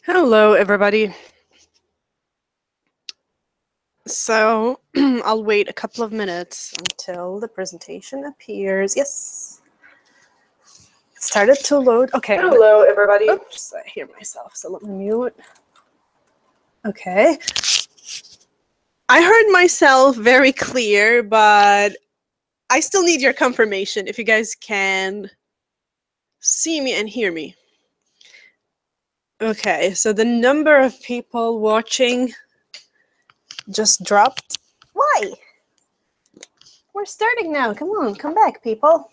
Hello, everybody. So I'll wait a couple of minutes until the presentation appears. Yes. It started to load. Okay. Hello, everybody. Oops, I hear myself, so let me mute. Okay. I heard myself very clear, but I still need your confirmation if you guys can see me and hear me. Okay, so the number of people watching just dropped. Why? We're starting now. Come on, come back, people.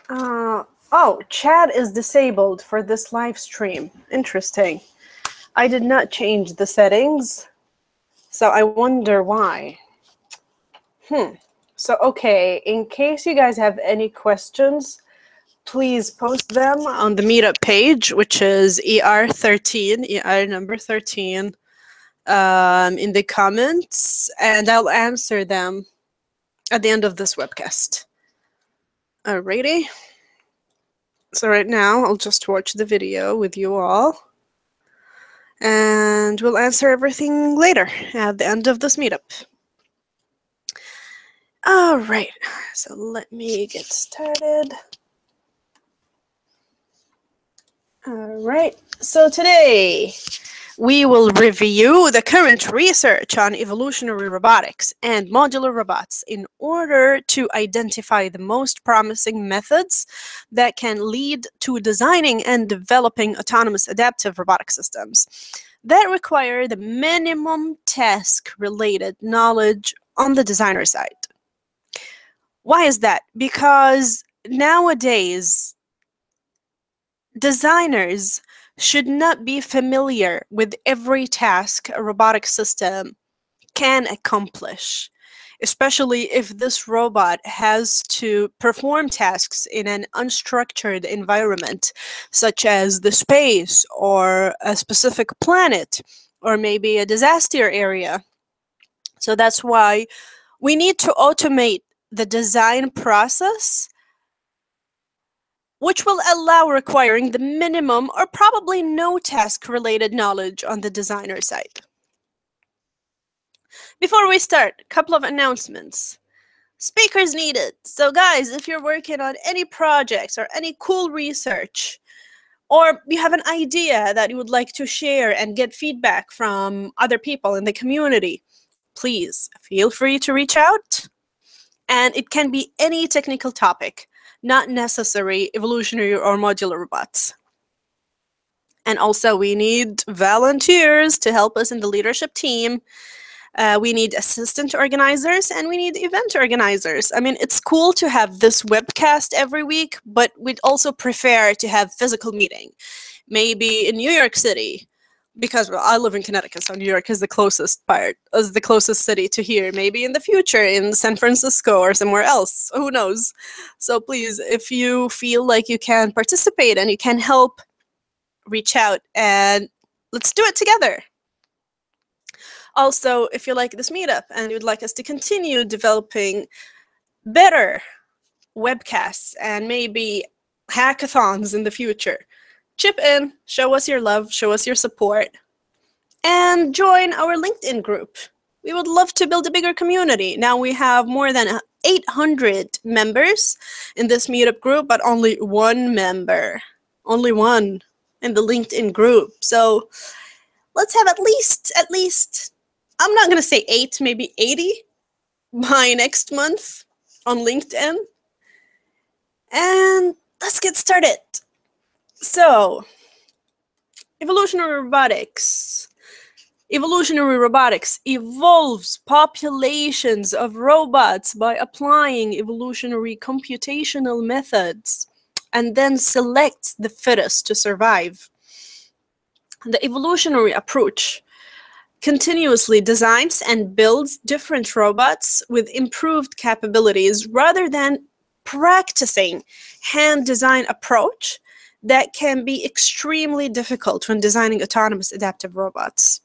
Oh, chat is disabled for this live stream. Interesting. I did not change the settings, so I wonder why. So, okay, in case you guys have any questions, please post them on the meetup page, which is ER13, ER number 13, in the comments, and I'll answer them at the end of this webcast. Alrighty. So right now, I'll just watch the video with you all. And we'll answer everything later at the end of this meetup. All right, so let me get started. All right, so today we will review the current research on evolutionary robotics and modular robots in order to identify the most promising methods that can lead to designing and developing autonomous adaptive robotic systems that require the minimum task-related knowledge on the designer side. Why is that? Because nowadays, designers should not be familiar with every task a robotic system can accomplish, especially if this robot has to perform tasks in an unstructured environment, such as the space or a specific planet, or maybe a disaster area. So that's why we need to automate the design process, which will allow requiring the minimum or probably no task-related knowledge on the designer side. Before we start, a couple of announcements. Speakers needed. So guys, if you're working on any projects or any cool research, or you have an idea that you would like to share and get feedback from other people in the community, please feel free to reach out. And it can be any technical topic, not necessary evolutionary or modular robots. And also we need volunteers to help us in the leadership team. We need assistant organizers and we need event organizers. I mean, it's cool to have this webcast every week, but we'd also prefer to have physical meeting. Maybe in New York City, because well, I live in Connecticut, so New York is the closest city to here. Maybe in the future in San Francisco or somewhere else, who knows? So please, if you feel like you can participate and you can help, reach out and let's do it together. Also, if you like this meetup and you'd like us to continue developing better webcasts and maybe hackathons in the future, chip in, show us your love, show us your support, and join our LinkedIn group. We would love to build a bigger community. Now we have more than 800 members in this meetup group, but only one member, only one in the LinkedIn group. So let's have at least, I'm not going to say 8, maybe 80 by next month on LinkedIn. And let's get started. So, evolutionary robotics. Evolutionary robotics evolves populations of robots by applying evolutionary computational methods and then selects the fittest to survive. The evolutionary approach continuously designs and builds different robots with improved capabilities rather than practicing hand design approach that can be extremely difficult when designing autonomous adaptive robots.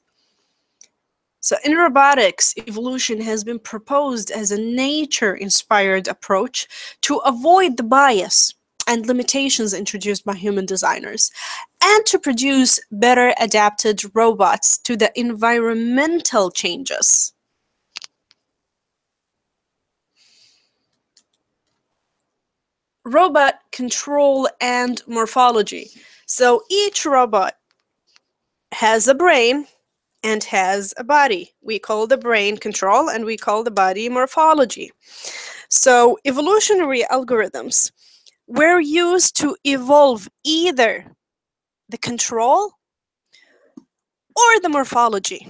So in robotics, evolution has been proposed as a nature-inspired approach to avoid the bias and limitations introduced by human designers, and to produce better adapted robots to the environmental changes. Robot control and morphology. So each robot has a brain and has a body. We call the brain control and we call the body morphology. So evolutionary algorithms were used to evolve either the control or the morphology.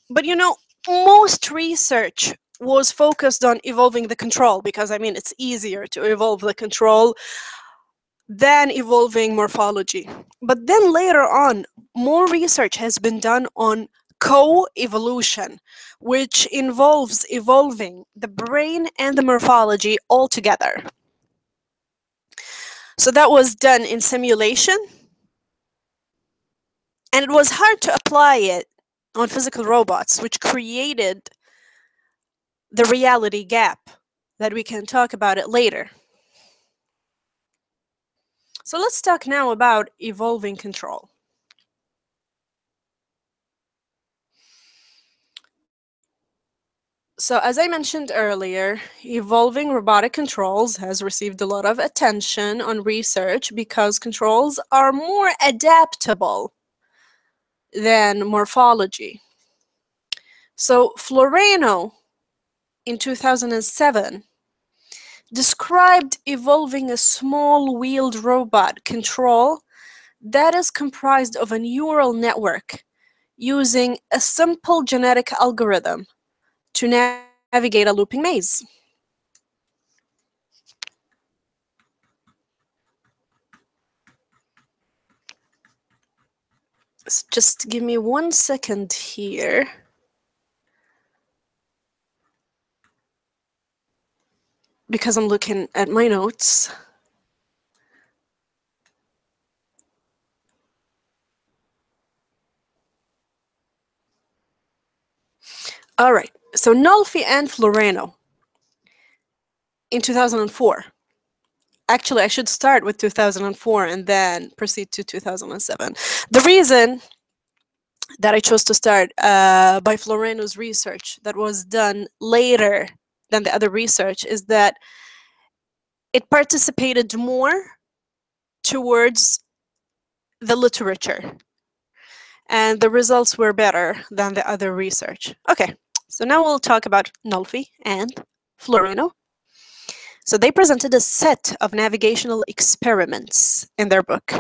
But you know, most research was focused on evolving the control because, I mean, it's easier to evolve the control than evolving morphology. But then later on, more research has been done on coevolution, which involves evolving the brain and the morphology all together. So that was done in simulation, and it was hard to apply it on physical robots, which created the reality gap that we can talk about it later. So let's talk now about evolving control. So as I mentioned earlier, evolving robotic controls has received a lot of attention on research because controls are more adaptable than morphology. So Floreno in 2007 described evolving a small wheeled robot control that is comprised of a neural network using a simple genetic algorithm to navigate a looping maze. So just give me 1 second here. Because I'm looking at my notes. All right, so Nolfi and Floreno in 2004. Actually, I should start with 2004 and then proceed to 2007. The reason that I chose to start by Floreno's research that was done later than the other research is that it participated more towards the literature and the results were better than the other research. Okay, so now we'll talk about Nolfi and Floreno. So they presented a set of navigational experiments in their book,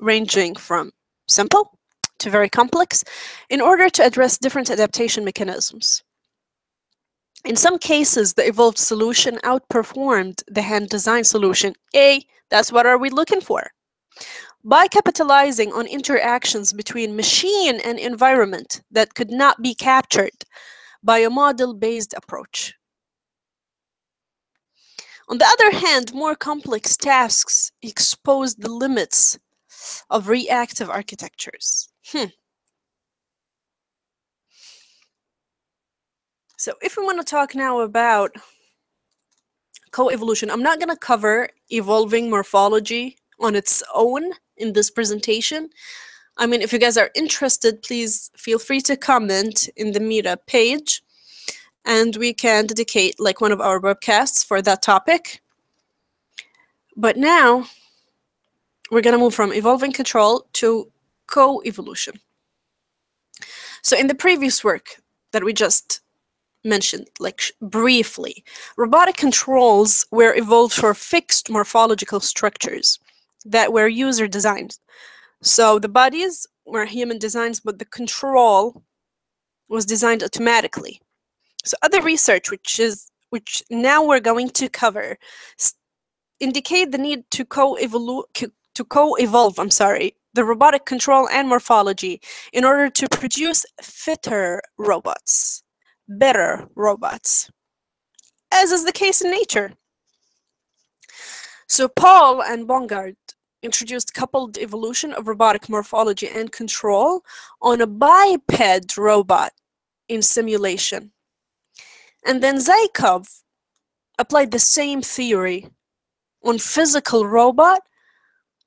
ranging from simple to very complex, in order to address different adaptation mechanisms. In some cases, the evolved solution outperformed the hand-designed solution. That's what are we looking for? By capitalizing on interactions between machine and environment that could not be captured by a model-based approach. On the other hand, more complex tasks expose the limits of reactive architectures. So if we want to talk now about coevolution, I'm not going to cover evolving morphology on its own in this presentation. I mean, if you guys are interested, please feel free to comment in the meetup page and we can dedicate like one of our webcasts for that topic. But now we're going to move from evolving control to coevolution. So in the previous work that we just mentioned, like briefly, robotic controls were evolved for fixed morphological structures that were user designed. So the bodies were human designs, but the control was designed automatically. So other research, which now we're going to cover, indicate the need to co-evolve, the robotic control and morphology in order to produce fitter robots, better robots, as is the case in nature. So Paul and Bongard introduced coupled evolution of robotic morphology and control on a biped robot in simulation. And then Zykov applied the same theory on physical robot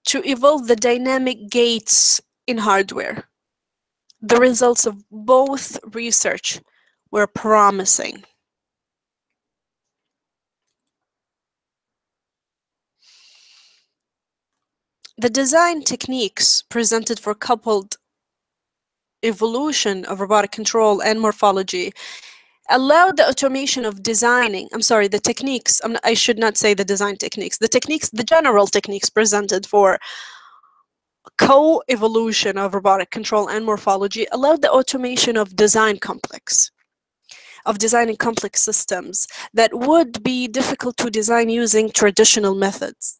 to evolve the dynamic gates in hardware. The results of both research were promising. The design techniques presented for coupled evolution of robotic control and morphology allowed the automation of designing, the techniques, I should not say the design techniques, the general techniques presented for co-evolution of robotic control and morphology allowed the automation of designing complex systems that would be difficult to design using traditional methods.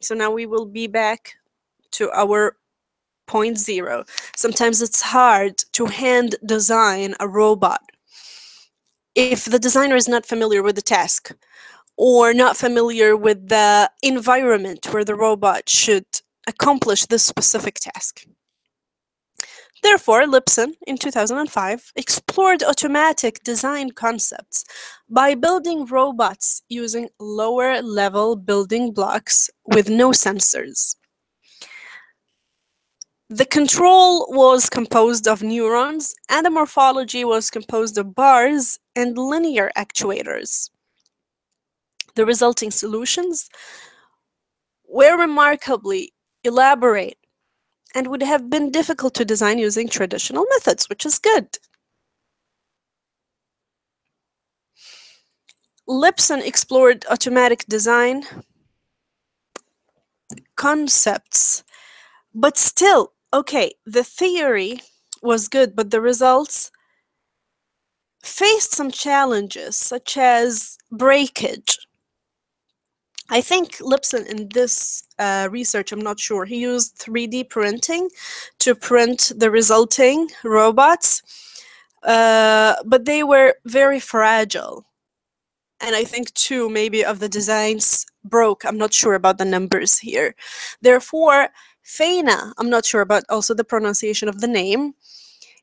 So now we will be back to our point zero. Sometimes it's hard to hand design a robot if the designer is not familiar with the task or not familiar with the environment where the robot should accomplish this specific task. Therefore, Lipson, in 2005, explored automatic design concepts by building robots using lower-level building blocks with no sensors. The control was composed of neurons, and the morphology was composed of bars and linear actuators. The resulting solutions were remarkably elaborate and would have been difficult to design using traditional methods, which is good. Lipson explored automatic design concepts, but still, okay, the theory was good, but the results faced some challenges, such as breakage. I think Lipson in this research, I'm not sure, he used 3D printing to print the resulting robots, but they were very fragile. And I think two maybe of the designs broke. I'm not sure about the numbers here. Therefore, Feina, I'm not sure about also the pronunciation of the name.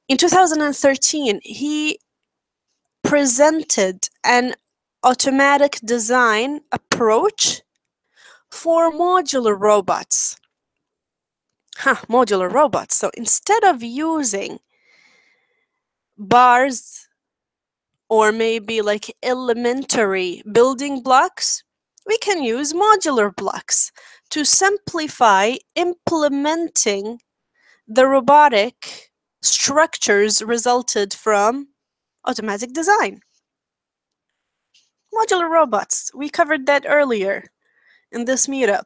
In 2013, he presented an automatic design approach for modular robots. Modular robots. So instead of using bars or maybe like elementary building blocks, we can use modular blocks to simplify implementing the robotic structures resulted from automatic design. Modular robots, we covered that earlier in this meetup.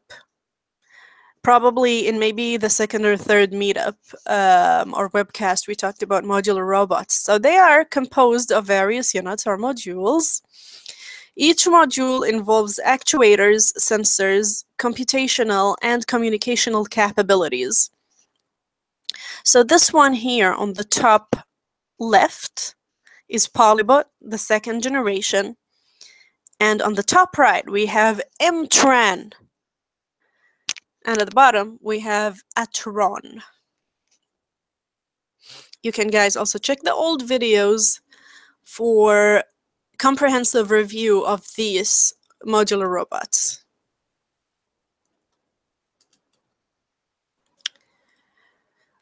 Probably in maybe the second or third meetup or webcast, we talked about modular robots. So they are composed of various units or modules. Each module involves actuators, sensors, computational, and communicational capabilities. So this one here on the top left is Polybot, the second generation. And on the top right, we have Mtran. And at the bottom, we have Atron. You can guys also check the old videos for comprehensive review of these modular robots.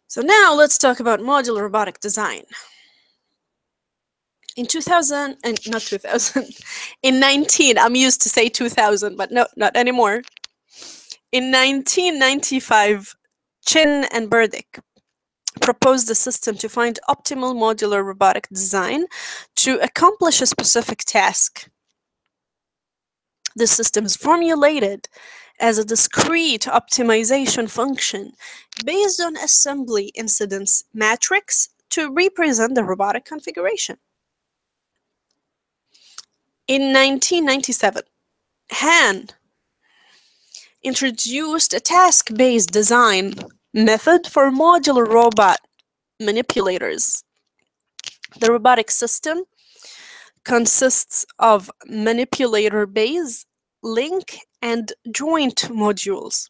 So now let's talk about modular robotic design. In 2000, and not 2000, in 19, I'm used to say 2000, but no, not anymore. In 1995, Chin and Burdick proposed a system to find optimal modular robotic design to accomplish a specific task. The system is formulated as a discrete optimization function based on assembly incidence matrix to represent the robotic configuration. In 1997, Han introduced a task-based design method for modular robot manipulators. The robotic system consists of manipulator base, link, and joint modules.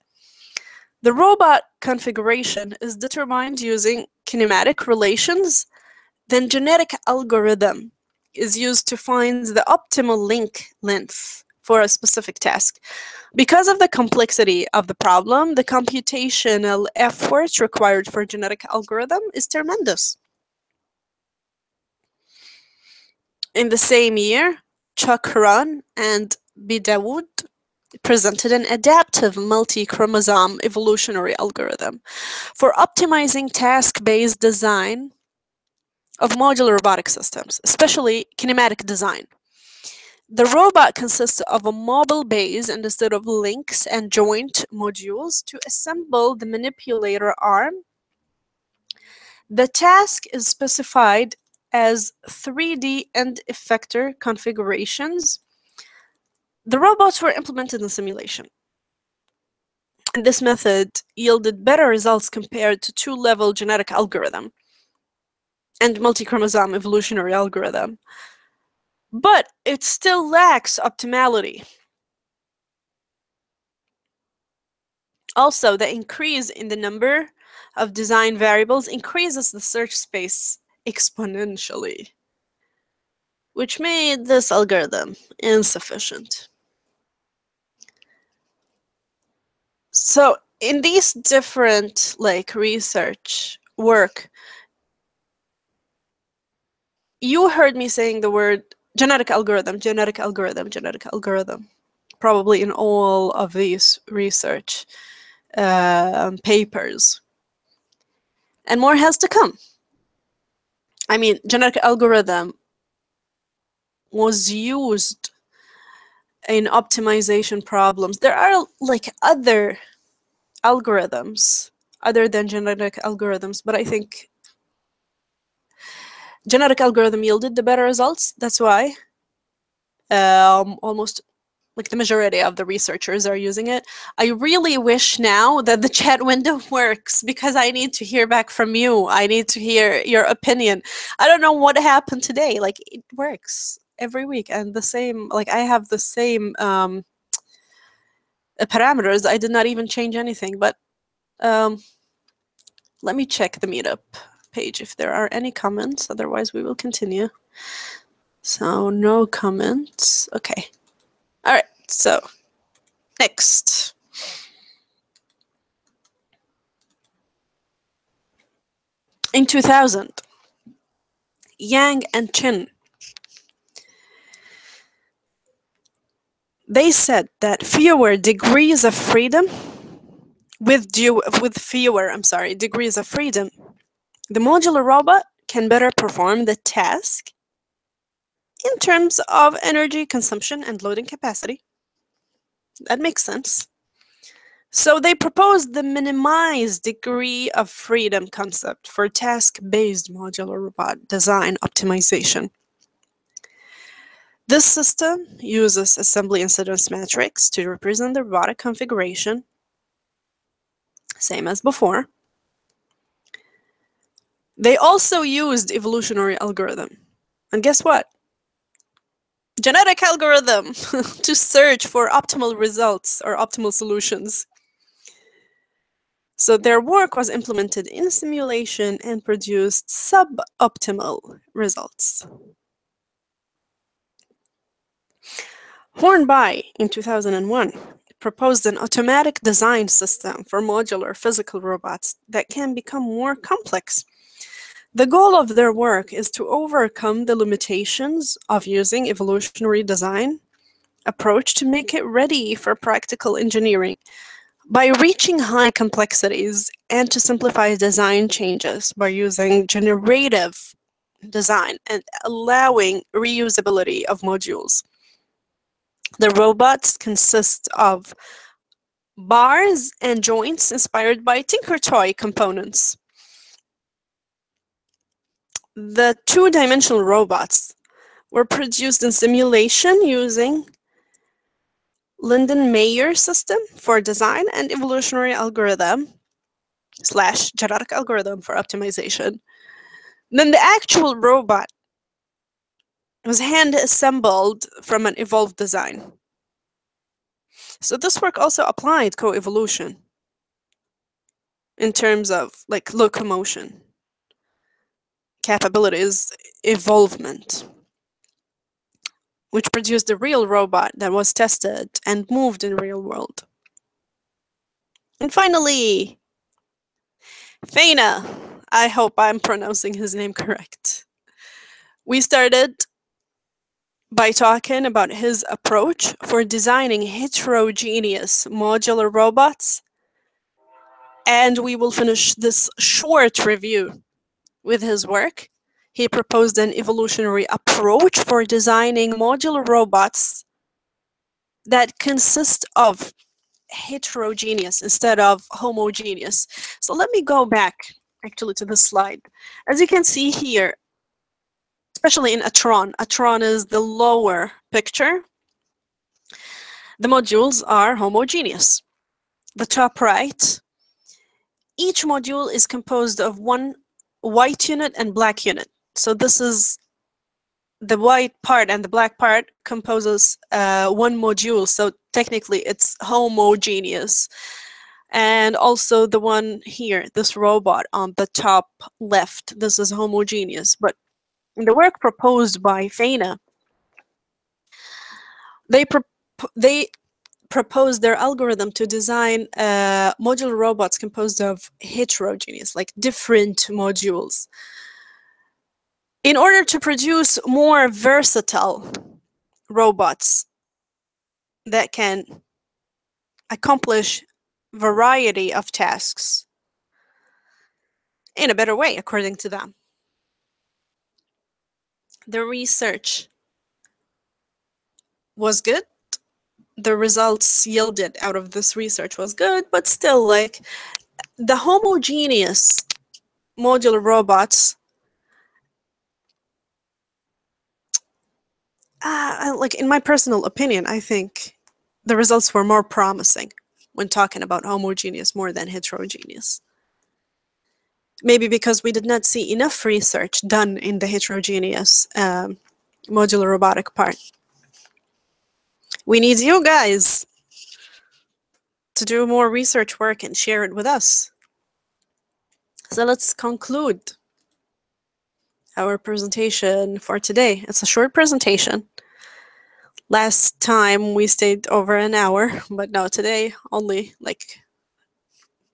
The robot configuration is determined using kinematic relations, then genetic algorithm is used to find the optimal link length for a specific task. Because of the complexity of the problem, the computational effort required for genetic algorithm is tremendous. In the same year, Chakran and Bidawood presented an adaptive multi-chromosome evolutionary algorithm for optimizing task-based design of modular robotic systems, especially kinematic design. The robot consists of a mobile base and a set of links and joint modules to assemble the manipulator arm. The task is specified as 3D end effector configurations. The robots were implemented in simulation. And this method yielded better results compared to two-level genetic algorithm and multi-chromosome evolutionary algorithm. But it still lacks optimality. Also, the increase in the number of design variables increases the search space exponentially, which made this algorithm insufficient. So in these different research work, you heard me saying the word genetic algorithm, genetic algorithm, genetic algorithm, probably in all of these research papers. And more has to come. I mean, genetic algorithm was used in optimization problems. There are other algorithms other than genetic algorithms, but I think genetic algorithm yielded the better results. That's why almost the majority of the researchers are using it. I really wish now that the chat window works because I need to hear back from you. I need to hear your opinion. I don't know what happened today. It works every week and the same, I have the same parameters. I did not even change anything, but let me check the meetup page if there are any comments. Otherwise, we will continue. So no comments. Okay. All right. So next. In 2000, Yang and Chen, they said that fewer degrees of freedom, with fewer degrees of freedom, the modular robot can better perform the task in terms of energy consumption and loading capacity. That makes sense. So they proposed the minimized degree of freedom concept for task-based modular robot design optimization. This system uses assembly incidence matrix to represent the robotic configuration, same as before. They also used evolutionary algorithm. And guess what? Genetic algorithm to search for optimal results or optimal solutions. So their work was implemented in simulation and produced suboptimal results. Hornby, in 2001, proposed an automatic design system for modular physical robots that can become more complex. The goal of their work is to overcome the limitations of using evolutionary design approach to make it ready for practical engineering by reaching high complexities and to simplify design changes by using generative design and allowing reusability of modules. The robots consist of bars and joints inspired by Tinker Toy components. The two-dimensional robots were produced in simulation using Linden-Meyer system for design and evolutionary algorithm / genetic algorithm for optimization. Then the actual robot was hand-assembled from an evolved design. So this work also applied coevolution in terms of locomotion capabilities, evolvement. which produced the real robot that was tested and moved in real world. And finally, Feina. I hope I'm pronouncing his name correct. We started by talking about his approach for designing heterogeneous modular robots, and we will finish this short review with his work. He proposed an evolutionary approach for designing modular robots that consist of heterogeneous instead of homogeneous. So let me go back actually to the slide. As you can see here, especially in Atron is the lower picture. The modules are homogeneous. The top right, each module is composed of one white unit and black unit. So this is the white part, and the black part composes one module. So technically it's homogeneous. And also the one here, this robot on the top left, this is homogeneous. But in the work proposed by Feina, they proposed their algorithm to design modular robots composed of heterogeneous, like different modules, in order to produce more versatile robots that can accomplish variety of tasks in a better way, according to them. The research was good. The results yielded out of this research was good, but still, like, the homogeneous modular robots, like, in my personal opinion, I think the results were more promising when talking about homogeneous more than heterogeneous. Maybe because we did not see enough research done in the heterogeneous modular robotic part. We need you guys to do more research work and share it with us. So let's conclude our presentation for today. It's a short presentation. Last time we stayed over an hour, but now today only like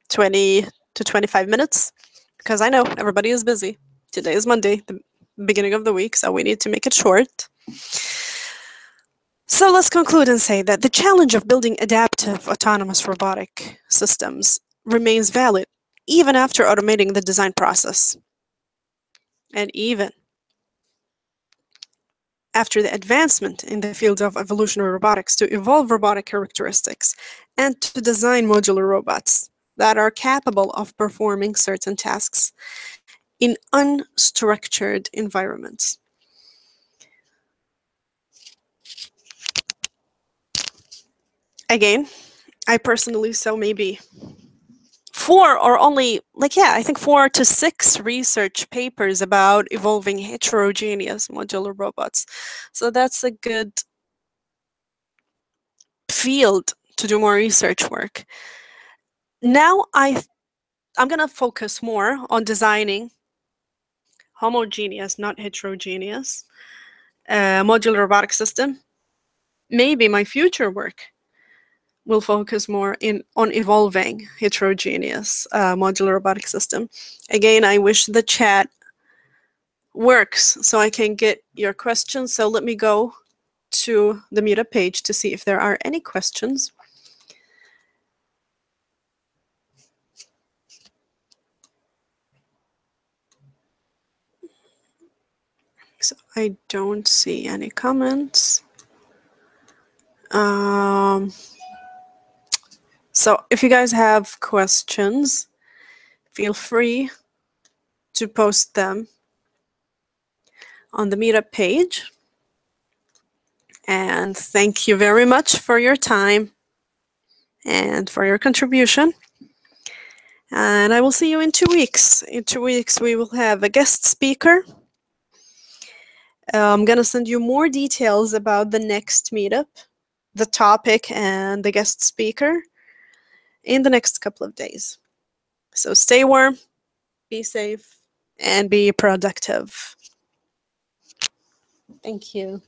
20 to 25 minutes, because I know everybody is busy. Today is Monday, the beginning of the week, so we need to make it short. So let's conclude and say that the challenge of building adaptive autonomous robotic systems remains valid even after automating the design process, and even after the advancement in the field of evolutionary robotics to evolve robotic characteristics and to design modular robots that are capable of performing certain tasks in unstructured environments. Again, I personally saw maybe 4 or only, like, yeah, I think 4 to 6 research papers about evolving heterogeneous modular robots. So that's a good field to do more research work. Now I'm going to focus more on designing homogeneous, not heterogeneous, modular robotic system. Maybe my future work will focus more on evolving heterogeneous modular robotic system. Again, I wish the chat works so I can get your questions. So let me go to the meetup page to see if there are any questions. So I don't see any comments. So if you guys have questions, feel free to post them on the meetup page. And thank you very much for your time and for your contribution. And I will see you in 2 weeks. In 2 weeks, we will have a guest speaker. I'm going to send you more details about the next meetup, the topic, and the guest speaker in the next couple of days. So stay warm, be safe, and be productive. Thank you.